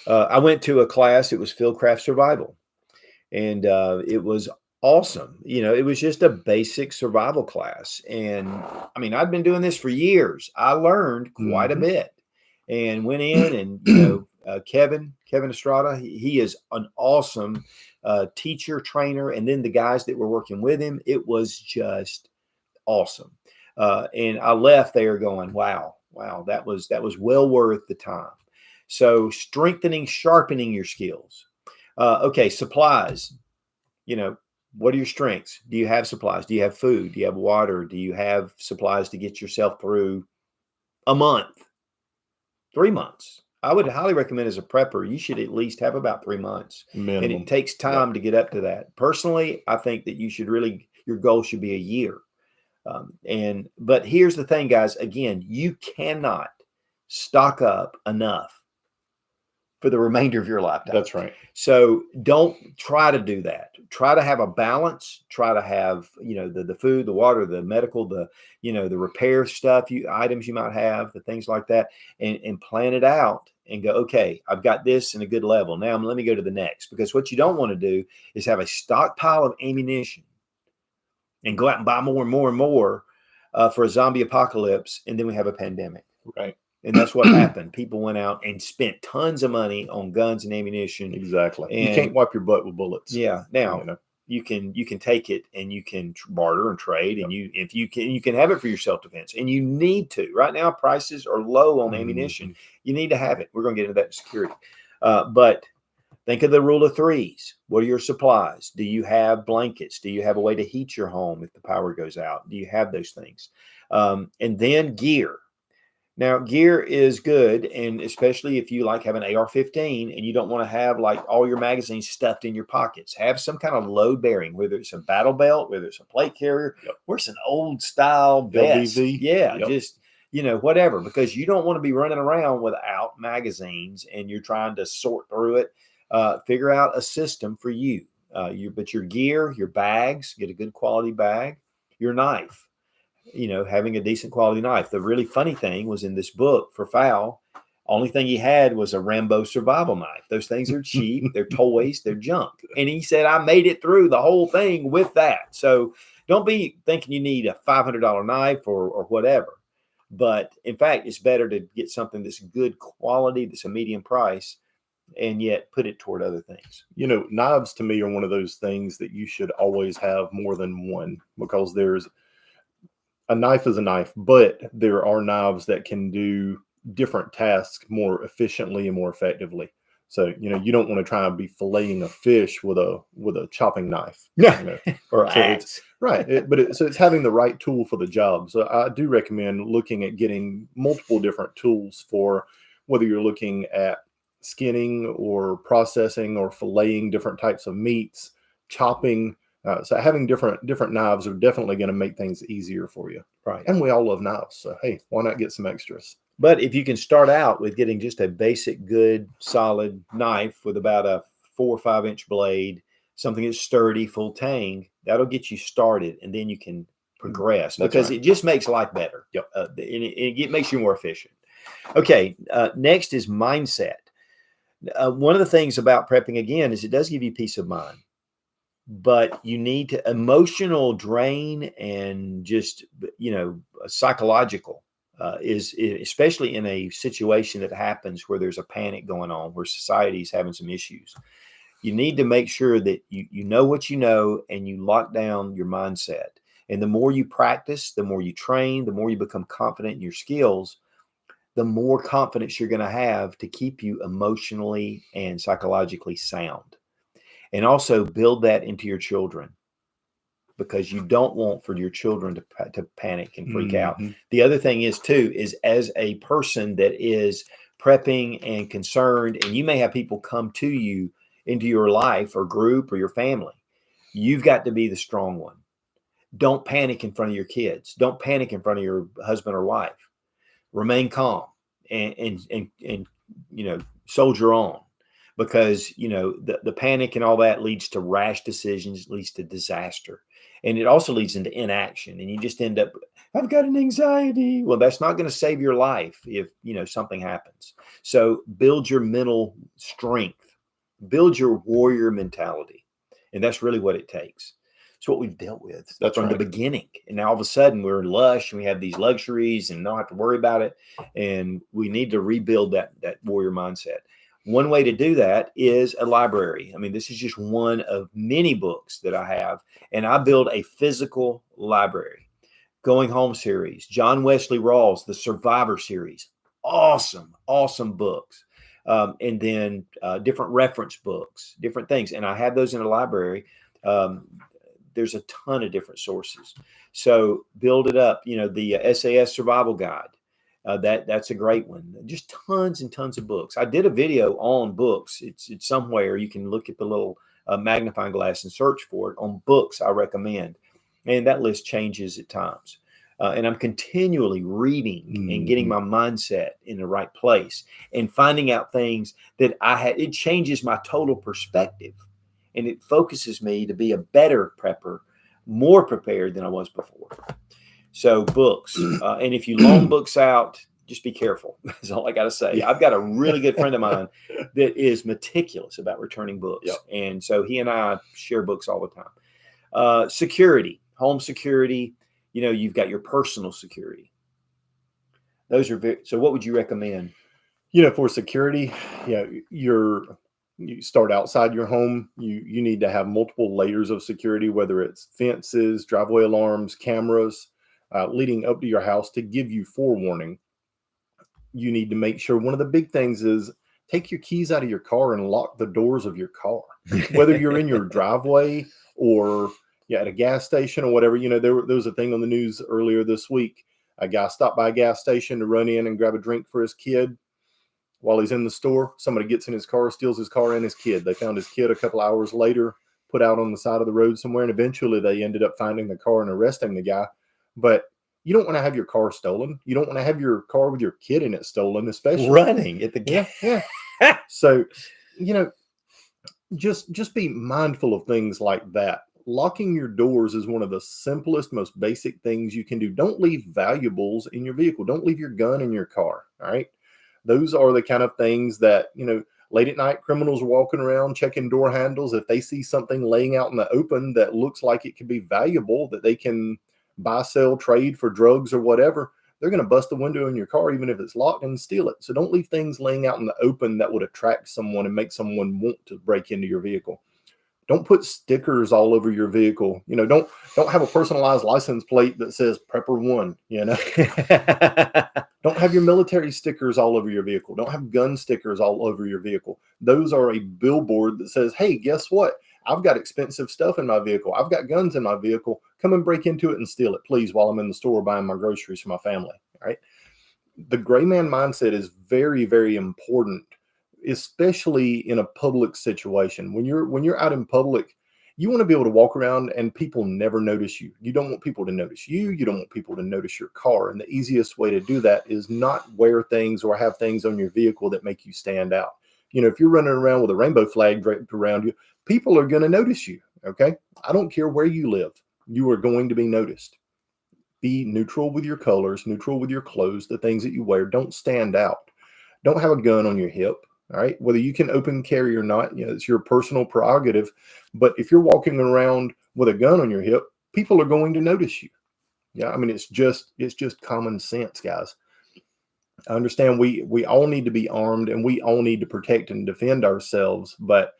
I went to a class. It was Fieldcraft Survival. And it was awesome. You know, it was just a basic survival class. And I mean, I've been doing this for years. I learned quite a bit and went in and, you know, Kevin Estrada, he is an awesome teacher, trainer. And then the guys that were working with him, it was just awesome. And I left there going, wow, that was well worth the time. So sharpening your skills. Okay, supplies. You know, what are your strengths? Do you have supplies? Do you have food? Do you have water? Do you have supplies to get yourself through a month, 3 months? I would highly recommend as a prepper, you should at least have about 3 months. Minimum. And it takes time to get up to that. Personally, I think that your goal should be a year. But here's the thing, guys. Again, you cannot stock up enough for the remainder of your lifetime. That's right. So don't try to do that. Try to have a balance. Try to have, you know, the food, the water, the medical, the repair stuff, items you might have, the things like that, and plan it out and go, okay, I've got this in a good level. Now let me go to the next, because what you don't want to do is have a stockpile of ammunition and go out and buy more and more and more for a zombie apocalypse. And then we have a pandemic. Right. And that's what happened. People went out and spent tons of money on guns and ammunition. Exactly. And you can't wipe your butt with bullets. Yeah. Now you can take it and you can barter and trade, and you can have it for your self-defense, and you need to. Right now, prices are low on ammunition. You need to have it. We're going to get into that in security. But think of the rule of threes. What are your supplies? Do you have blankets? Do you have a way to heat your home if the power goes out? Do you have those things? And then gear. Now, gear is good, and especially if you like have an AR-15 and you don't want to have like all your magazines stuffed in your pockets. Have some kind of load bearing, whether it's a battle belt, whether it's a plate carrier, or it's an old style vest. LBV. Yeah, just, you know, whatever, because you don't want to be running around without magazines and you're trying to sort through it. Figure out a system for you. But your gear, your bags, get a good quality bag, your knife. You know, having a decent quality knife. The really funny thing was in this book for Fowl, only thing he had was a Rambo survival knife. Those things are cheap. They're toys. They're junk. And he said, I made it through the whole thing with that. So don't be thinking you need a $500 knife or whatever. But in fact, it's better to get something that's good quality, that's a medium price, and yet put it toward other things. You know, knives to me are one of those things that you should always have more than one, because a knife is a knife, but there are knives that can do different tasks more efficiently and more effectively. So, you know, you don't want to try and be filleting a fish with a chopping knife. Yeah. You know? Or so axe. It's having the right tool for the job. So I do recommend looking at getting multiple different tools for whether you're looking at skinning or processing or filleting different types of meats, chopping. So having different knives are definitely going to make things easier for you. Right. And we all love knives. So, hey, why not get some extras? But if you can start out with getting just a basic, good, solid knife with about a 4 or 5 inch blade, something that's sturdy, full tang, that'll get you started. And then you can progress, That's because right. it just makes life better. Yep. And it makes you more efficient. Okay. Next is mindset. One of the things about prepping, again, is it does give you peace of mind, but you need to emotional drain and just, psychological is especially in a situation that happens where there's a panic going on, where society's having some issues. You need to make sure that you know what you know, and you lock down your mindset. And the more you practice, the more you train, the more you become confident in your skills, the more confidence you're going to have to keep you emotionally and psychologically sound. And also build that into your children, because you don't want for your children to panic and freak out. The other thing is too, is as a person that is prepping and concerned, and you may have people come to you into your life or group or your family, you've got to be the strong one. Don't panic in front of your kids. Don't panic in front of your husband or wife. Remain calm and soldier on, because the panic and all that leads to rash decisions, leads to disaster, and it also leads into inaction, and you just end up, I've got an anxiety. Well, that's not going to save your life if something happens. So build your mental strength, build your warrior mentality, and that's really what it takes. It's what we've dealt with from the beginning. And now all of a sudden we're lush and we have these luxuries and don't have to worry about it. And we need to rebuild that warrior mindset. One way to do that is a library. I mean, this is just one of many books that I have, and I build a physical library. Going Home series, John Wesley Rawls, the Survivor series, awesome books. And then different reference books, different things. And I have those in a library. There's a ton of different sources. So build it up. The SAS Survival Guide. That's a great one. Just tons and tons of books. I did a video on books. It's somewhere. You can look at the little magnifying glass and search for it on books I recommend. And that list changes at times. And I'm continually reading and getting my mindset in the right place and finding out things that it changes my total perspective. And it focuses me to be a better prepper, more prepared than I was before. So books, and if you loan books out, just be careful. That's all I got to say. I've got a really good friend of mine that is meticulous about returning books. Yep. And so he and I share books all the time. Security, home security, you've got your personal security. Those are so what would you recommend? For security, you start outside your home. You need to have multiple layers of security, whether it's fences, driveway alarms, cameras, leading up to your house to give you forewarning. You need to make sure, one of the big things is take your keys out of your car and lock the doors of your car, whether you're in your driveway or at a gas station or whatever. There was a thing on the news earlier this week. A guy stopped by a gas station to run in and grab a drink for his kid. While he's in the store, somebody gets in his car, steals his car and his kid. They found his kid a couple hours later, put out on the side of the road somewhere, and eventually they ended up finding the car and arresting the guy. But you don't want to have your car stolen. You don't want to have your car with your kid in it stolen, especially running at the gas. Yeah. So, just be mindful of things like that. Locking your doors is one of the simplest, most basic things you can do. Don't leave valuables in your vehicle. Don't leave your gun in your car. All right. Those are the kind of things that, late at night, criminals are walking around checking door handles. If they see something laying out in the open that looks like it could be valuable, that they can buy, sell, trade for drugs or whatever, they're going to bust the window in your car, even if it's locked, and steal it. So don't leave things laying out in the open that would attract someone and make someone want to break into your vehicle. Don't put stickers all over your vehicle. Don't have a personalized license plate that says Prepper 1, Don't have your military stickers all over your vehicle. Don't have gun stickers all over your vehicle. Those are a billboard that says, hey, guess what? I've got expensive stuff in my vehicle. I've got guns in my vehicle. Come and break into it and steal it, please, while I'm in the store buying my groceries for my family. All right. The gray man mindset is very, very important, especially in a public situation. When you're out in public, you want to be able to walk around and people never notice you. You don't want people to notice you. You don't want people to notice your car. And the easiest way to do that is not wear things or have things on your vehicle that make you stand out. If you're running around with a rainbow flag draped around you, people are going to notice you. Okay. I don't care where you live. You are going to be noticed. be neutral with your colors, neutral with your clothes, the things that you wear. Don't stand out. Don't have a gun on your hip. All right. Whether you can open carry or not, it's your personal prerogative. But if you're walking around with a gun on your hip, people are going to notice you. Yeah. I mean, it's just common sense, guys. I understand we all need to be armed and we all need to protect and defend ourselves. But,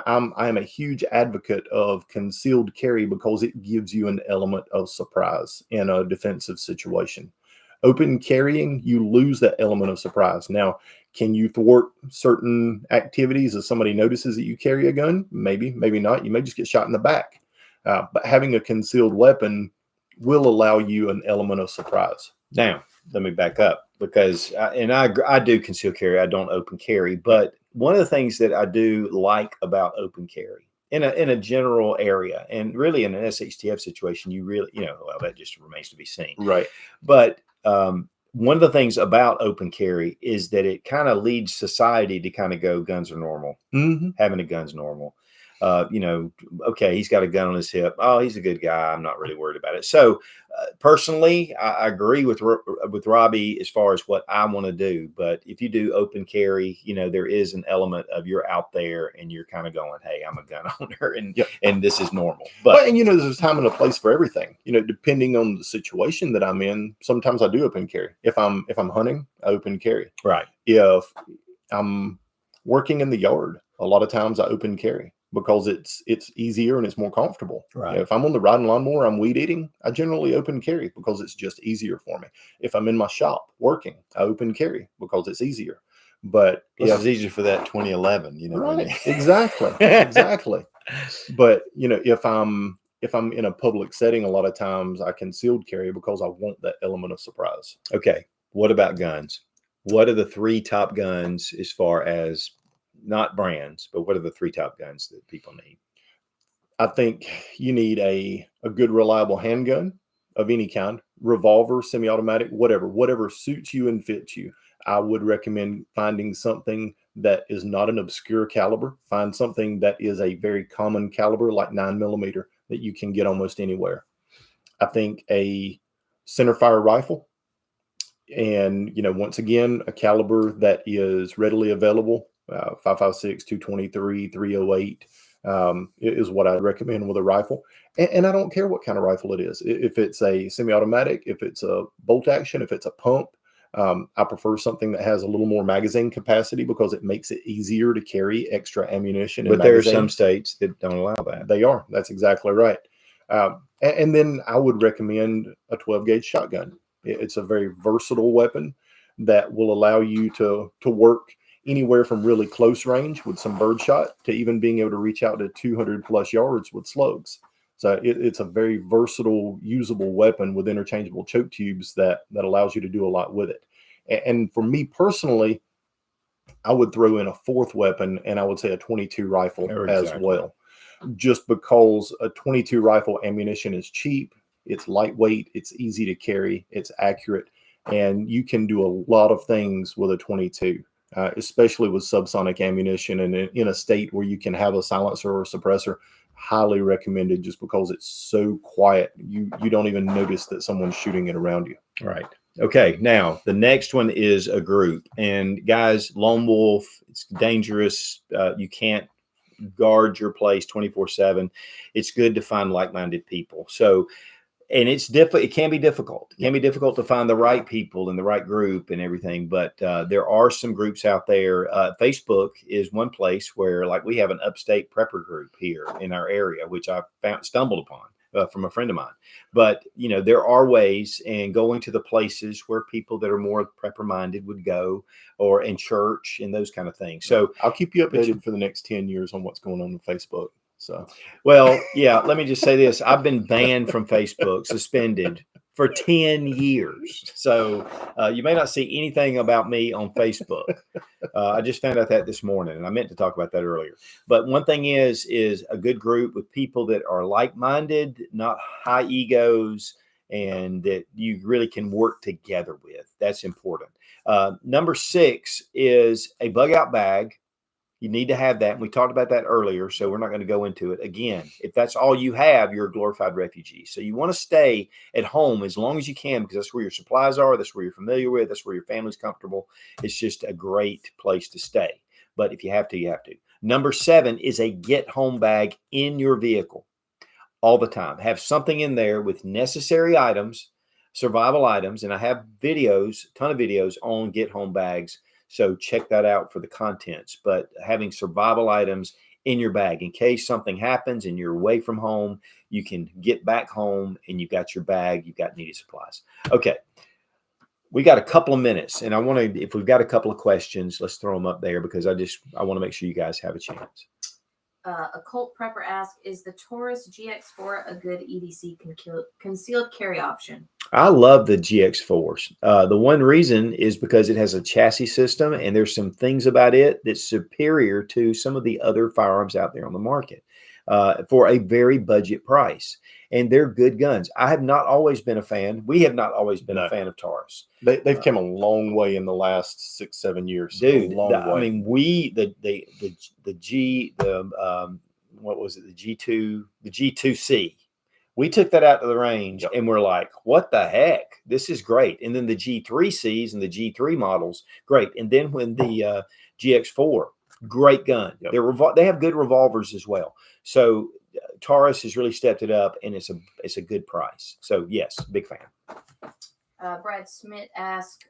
I am a huge advocate of concealed carry because it gives you an element of surprise in a defensive situation. Open carrying, you lose that element of surprise. Now, can you thwart certain activities if somebody notices that you carry a gun? Maybe, maybe not. You may just get shot in the back. But having a concealed weapon will allow you an element of surprise. Now, let me back up because, I do conceal carry. I don't open carry. But one of the things that I do like about open carry in a general area, and really in an SHTF situation, you really, well, that just remains to be seen. Right. But one of the things about open carry is that it kind of leads society to kind of go, guns are normal. Mm-hmm. Having a gun's normal. Okay, he's got a gun on his hip. Oh, he's a good guy. I'm not really worried about it. So personally, I agree with Robbie as far as what I want to do. But if you do open carry, there is an element of you're out there and you're kind of going, hey, I'm a gun owner and this is normal. But there's a time and a place for everything. Depending on the situation that I'm in, sometimes I do open carry. If I'm hunting, I open carry. Right. If I'm working in the yard, a lot of times I open carry, because it's easier and it's more comfortable. Right. If I'm on the riding lawnmower, I'm weed eating, I generally open carry because it's just easier for me. If I'm in my shop working, I open carry because it's easier. But it's easier for that 2011, Right. Exactly. Exactly. But if I'm in a public setting, a lot of times I concealed carry because I want that element of surprise. Okay. What about guns? What are the 3 top guns as far as, not brands, but what are the 3 top guns that people need? I think you need a good, reliable handgun of any kind, revolver, semi-automatic, whatever suits you and fits you. I would recommend finding something that is not an obscure caliber. Find something that is a very common caliber, like 9mm, that you can get almost anywhere. I think a centerfire rifle, and once again, a caliber that is readily available. 5.56, 223, 308 is what I'd recommend with a rifle. And I don't care what kind of rifle it is. If it's a semi-automatic, if it's a bolt action, if it's a pump, I prefer something that has a little more magazine capacity because it makes it easier to carry extra ammunition. But there are some states that don't allow that. They are. That's exactly right. And then I would recommend a 12-gauge shotgun. It's a very versatile weapon that will allow you to work anywhere from really close range with some birdshot to even being able to reach out to 200+ yards with slugs. So it's a very versatile, usable weapon with interchangeable choke tubes that allows you to do a lot with it. And for me personally, I would throw in a 4th weapon, and I would say a 22 rifle as well. Just because a 22 rifle ammunition is cheap, it's lightweight, it's easy to carry, it's accurate, and you can do a lot of things with a 22. Especially with subsonic ammunition and in a state where you can have a silencer or a suppressor. Highly recommended, just because it's so quiet. You don't even notice that someone's shooting it around you. Right. Okay. Now, the next one is a group. And guys, lone wolf, it's dangerous. You can't guard your place 24/7. It's good to find like-minded people. So, and it's difficult. It can be difficult. It can be difficult to find the right people in the right group and everything. But there are some groups out there. Facebook is one place where, like, we have an upstate prepper group here in our area, which I stumbled upon from a friend of mine. But there are ways, and going to the places where people that are more prepper minded would go, or in church and those kind of things. So I'll keep you updated for the next 10 years on what's going on Facebook. So, well, yeah, let me just say this. I've been banned from Facebook, suspended for 10 years. So you may not see anything about me on Facebook. I just found out that this morning, and I meant to talk about that earlier. But one thing is a good group with people that are like-minded, not high egos, and that you really can work together with. That's important. Number 6 is a bug out bag You need to have that. And we talked about that earlier, so we're not going to go into it again. If that's all you have, you're a glorified refugee. So you want to stay at home as long as you can, because that's where your supplies are. That's where you're familiar with. That's where your family's comfortable. It's just a great place to stay. But if you have to, you have to. Number 7 is a get home bag in your vehicle all the time. Have something in there with necessary items, survival items. And I have videos, a ton of videos on get home bags. So check that out for the contents. But having survival items in your bag in case something happens and you're away from home, you can get back home and you've got your bag, you've got needed supplies. Okay. We got a couple of minutes, and I want to, if we've got a couple of questions, let's throw them up there because I want to make sure you guys have a chance. A cult prepper asks, is the Taurus GX4 a good EDC concealed carry option? I love the GX4s. The one reason is because it has a chassis system, and there's some things about it that's superior to some of the other firearms out there on the market for a very budget price. And they're good guns. I have not always been a fan. We have not always been a fan of Taurus. They've come a long way in the last 6-7 years. Dude, I mean, what was it? The G2C. We took that out to the range and we're like, what the heck? This is great. And then the G3Cs and the G3 models, great. And then when the GX4, great gun. Yep. They have good revolvers as well. So Taurus has really stepped it up, and it's a good price. So yes, big fan. Brad Smith asked,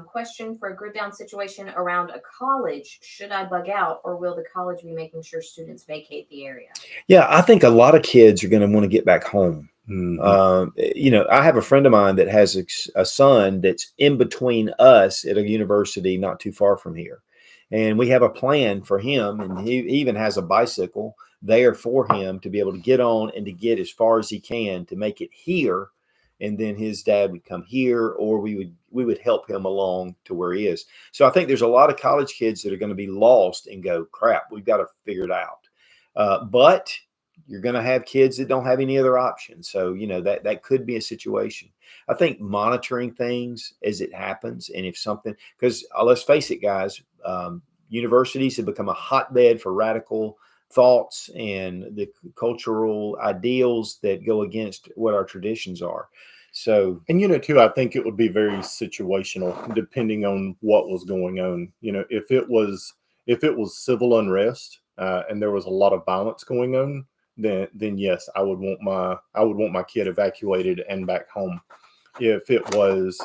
question for a grid down situation around a college. Should I bug out, or will the college be making sure students vacate the area? Yeah, I think a lot of kids are going to want to get back home. Mm-hmm. I have a friend of mine that has a son that's in between us at a university not too far from here. And we have a plan for him, and he even has a bicycle there for him to be able to get on and to get as far as he can to make it here. And then his dad would come here, or we would help him along to where he is. So I think there's a lot of college kids that are going to be lost and go, crap, we've got to figure it out. But you're going to have kids that don't have any other options. So, that could be a situation. I think monitoring things as it happens. And if something, because let's face it, guys, universities have become a hotbed for radical thoughts and the cultural ideals that go against what our traditions are. So, and too, I think it would be very situational depending on what was going on. If it was civil unrest and there was a lot of violence going on, then yes, I would want my kid evacuated and back home. If it was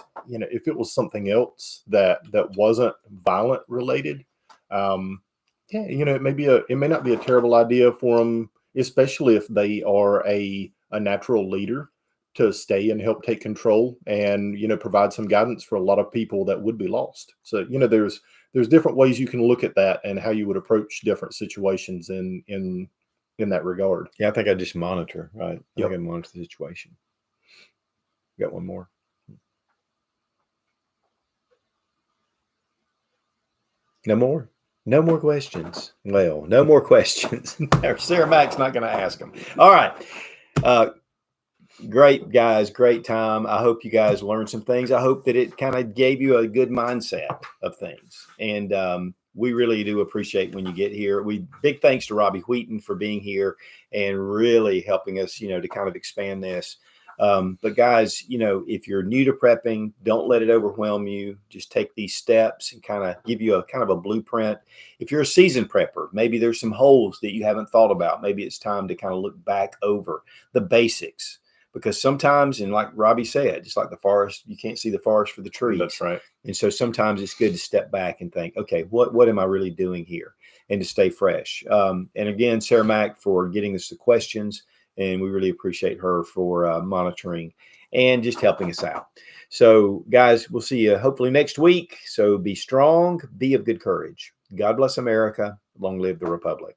something else that wasn't violent related, it may not be a terrible idea for them, especially if they are a natural leader, to stay and help take control and provide some guidance for a lot of people that would be lost. So there's different ways you can look at that and how you would approach different situations in that regard. Yeah, I think I just monitor, right? I think I monitor the situation. Got one more. No more questions. Well, no more questions. Sarah Mack's not going to ask them. All right. Great, guys. Great time. I hope you guys learned some things. I hope that it kind of gave you a good mindset of things. And we really do appreciate when you get here. Big thanks to Robbie Wheaton for being here and really helping us, to kind of expand this. But guys, if you're new to prepping, don't let it overwhelm you. Just take these steps and kind of give you a kind of a blueprint. If you're a seasoned prepper, maybe there's some holes that you haven't thought about. Maybe it's time to kind of look back over the basics, because sometimes, and like Robbie said, just like the forest, you can't see the forest for the trees. That's right. And so sometimes it's good to step back and think, okay, what am I really doing here? And to stay fresh. And again, Sarah Mack for getting us the questions. And we really appreciate her for monitoring and just helping us out. So, guys, we'll see you hopefully next week. So be strong, be of good courage. God bless America. Long live the Republic.